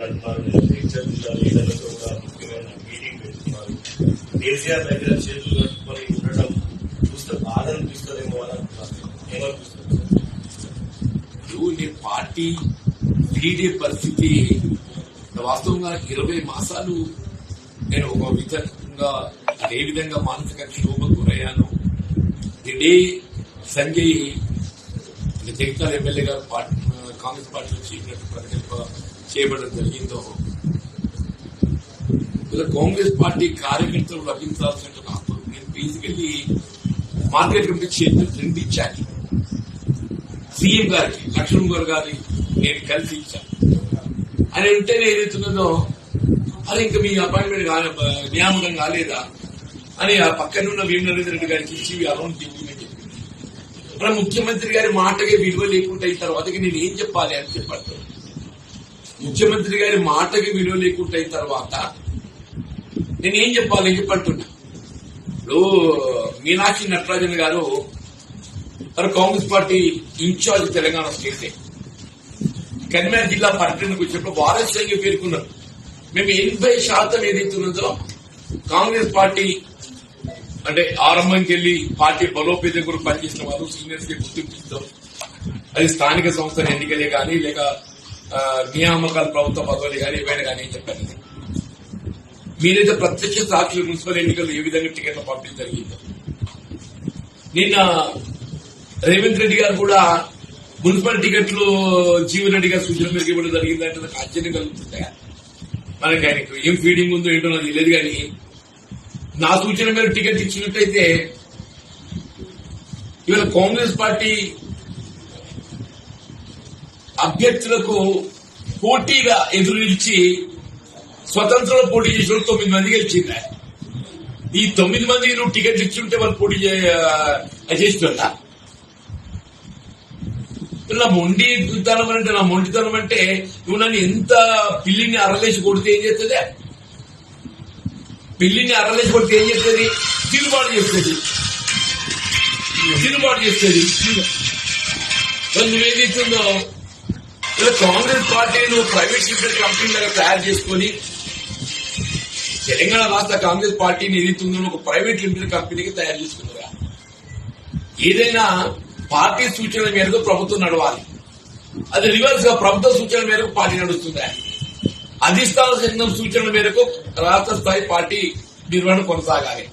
నడుపుతున్నారు, లీడర్లతో కూడా ముఖ్యమైన మీటింగ్ పెట్టుకున్నారు. కేసీఆర్ దగ్గర చేతులు కట్టుకొని ఉండటం చూస్తే బాధ అనిపిస్తుందేమో అని అనుకుంటున్నారు. ఏమనిపిస్తుంది? నేను పార్టీ వీడే పరిస్థితి వాస్తవంగా 20 మాసాలు నేను ఒక విధంగా ఏ విధంగా మానసిక క్షోభకు గురయ్యాను. ఇదే సంజయ్ జగిత్యాల ఎమ్మెల్యే గారు కాంగ్రెస్ పార్టీలో ప్రకటింప చేయబడడం జరిగిందో కాంగ్రెస్ పార్టీ కార్యకర్తలు లభించాల్సిన హక్కు నేను బేసికల్లీ మార్కెట్ కమిటీ చేతులు 2 ఇచ్చాను. సీఎం గారికి లక్ష్మణ్ గారి నేను కలిసి ఇచ్చాను. అని ఉంటేనే ఏదైతున్నదో అది ఇంకా మీ అపాయింట్మెంట్ నియామకం కాలేదా అని ఆ పక్కనున్న వీరనరేంద్ర రెడ్డి గారికి ఇచ్చి అరౌండ్ ఇంప్లిమెంట్ చెప్పింది. మన ముఖ్యమంత్రి గారి మాటకి విలువ లేకుండా అయిన తర్వాతకి నేను ఏం చెప్పాలి అని చెప్పాను. ముఖ్యమంత్రి గారి మాటకి విలువ లేకుండా అయిన తర్వాత నేను ఏం చెప్పాలి అని చెప్పంటున్నా. ఇప్పుడు మీనాక్షి నటరాజన్ గారు Congress party incharge Telangana state Karimnagar జిల్లా పర్యటనకు వచ్చినప్పుడు వారసత్వంగా పేర్కొన్నారు. మేము 80% ఏదైతున్నదో కాంగ్రెస్ పార్టీ అంటే ఆరంభంకి వెళ్లి పార్టీ బలోపేతం కూడా పనిచేసిన వాళ్ళు సీనియర్స్ కి గుర్తింపుతాం. అది స్థానిక సంస్థల ఎన్నికలే కానీ లేక నియామకాలు ప్రభుత్వ పదవులు కానీ ఏవైనా కానీ చెప్పారు. మీరైతే ప్రత్యక్ష సాక్షులు మున్సిపల్ ఎన్నికలు ఏ విధంగా టికెట్ల పంపిణీ జరిగిందో నిన్న రేవంత్ రెడ్డి గారు కూడా మున్సిపల్ టికెట్లు జీవన్ రెడ్డి గారి సూచన మేరకు ఇవ్వడం జరిగిందంటే నాకు ఆశ్చర్యం కలుగుతుంది. మనకి ఆయనకు ఏం ఫీడింగ్ ఉందో ఏంటో నాకు తెలియదు. కానీ నా సూచన మేరకు టికెట్ ఇచ్చినట్టయితే ఇవాళ కాంగ్రెస్ పార్టీ అభ్యర్థులకు పోటీగా ఎదురు నిలిచి స్వతంత్రంలో పోటీ చేసిన 9 మంది గెలిచిందా? ఈ 9 మందికి నువ్వు టికెట్ ఇచ్చుంటే వాళ్ళు పోటీ చేస్తున్నా. నా మొండితనం అంటే నా మొండితనం అంటే నువ్వు నన్ను ఎంత పిల్లిని అరలేసి కొడితే ఏం చేస్తుంది? పిల్లిని అరలేసి కొడితే ఏం చేస్తుంది? తిరుగుబాటు చేస్తుంది. నువ్వేదిస్తుందో ఇలా కాంగ్రెస్ పార్టీ నువ్వు ప్రైవేట్ లిమిటెడ్ కంపెనీ లాగా తయారు చేసుకుని తెలంగాణ రాష్ట్ర కాంగ్రెస్ పార్టీని ఏదైతుందో ఒక ప్రైవేట్ లిమిటెడ్ కంపెనీకి తయారు చేసుకున్నారా? ఏదైనా పార్టీ సూచనల మేరకు ప్రభుత్వం నడవాలి. అది రివర్స్ గా ప్రభుత్వ సూచనల మేరకు పార్టీ నడుస్తుందా? అధిష్టాన సంఘం సూచనల మేరకు రాష్ట్ర స్థాయి పార్టీ నిర్వహణ కొనసాగాలి.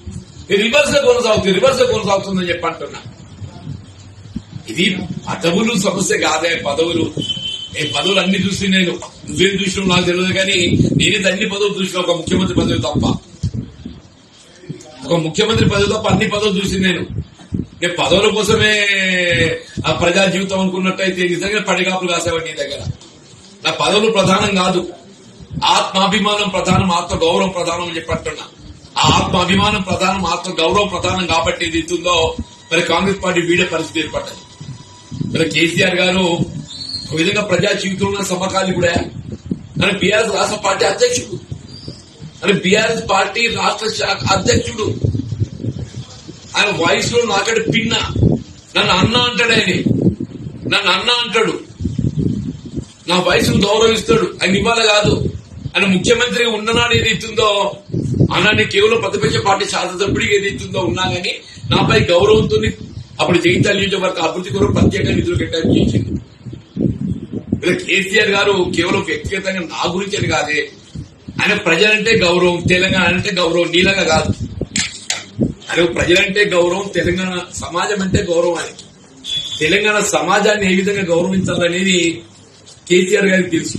రివర్స్ గా కొనసాగుతుందని చెప్పంటున్నా. ఇది పదవులు సమస్య కాదే. పదవులు అన్ని చూసి నువ్వేం చూసినావు నాకు తెలియదు. కానీ నేనైతే అన్ని పదవులు చూసిన ఒక ముఖ్యమంత్రి పదవి తప్ప అన్ని పదవులు చూసి నేను పదవుల కోసమే ఆ ప్రజా జీవితం అనుకున్నట్టయితే నిజంగా పడిగాపులు కాసేవాడి నీ దగ్గర. నా పదవులు ప్రధానం కాదు, ఆత్మాభిమానం ప్రధానం, ఆత్మ గౌరవం ప్రధానం అని చెప్పంటున్నా. ఆ ఆత్మాభిమానం ప్రధానం, ఆత్మ గౌరవం ప్రధానం కాబట్టి ఏది ఇస్తుందో మరి కాంగ్రెస్ పార్టీ వీడే పరిస్థితి ఏర్పడ్డది. మరి కేసీఆర్ గారు ఒక విధంగా ప్రజా జీవితంలో సమకాలి కూడా అని బీఆర్ఎస్ రాష్ట్ర పార్టీ అధ్యక్షుడు, అని బీఆర్ఎస్ పార్టీ రాష్ట్ర శాఖ అధ్యక్షుడు. ఆయన వాయిస్ లో నాకడ పిన్న నన్ను అన్న అంటాడు. నన్ను అన్న అంటాడు, నా వయసును గౌరవిస్తాడు. ఆయన ఇవాళ కాదు, ఆయన ముఖ్యమంత్రిగా ఉన్ననాడు ఏది ఇస్తుందో అన్నాన్ని కేవలం ప్రతిపక్ష పార్టీ శాసనసభ్యుడికి ఏది ఇస్తుందో ఉన్నా గానీ నాపై గౌరవంతో అప్పుడు జగిత్యాల నియోజకవర్గ అభివృద్ధి కొరకు ప్రత్యేక నిధులు కేటాయింపు చేసింది. ఇలా కేసీఆర్ గారు కేవలం వ్యక్తిగతంగా నా గురించి అని కాదే, ఆయన ప్రజలంటే గౌరవం, తెలంగాణ అంటే గౌరవం, నీలంగా కాదు. ఆయన ప్రజలంటే గౌరవం, తెలంగాణ సమాజం అంటే గౌరవం. అని తెలంగాణ సమాజాన్ని ఏ విధంగా గౌరవించాలనేది కేసీఆర్ గారికి తెలుసు.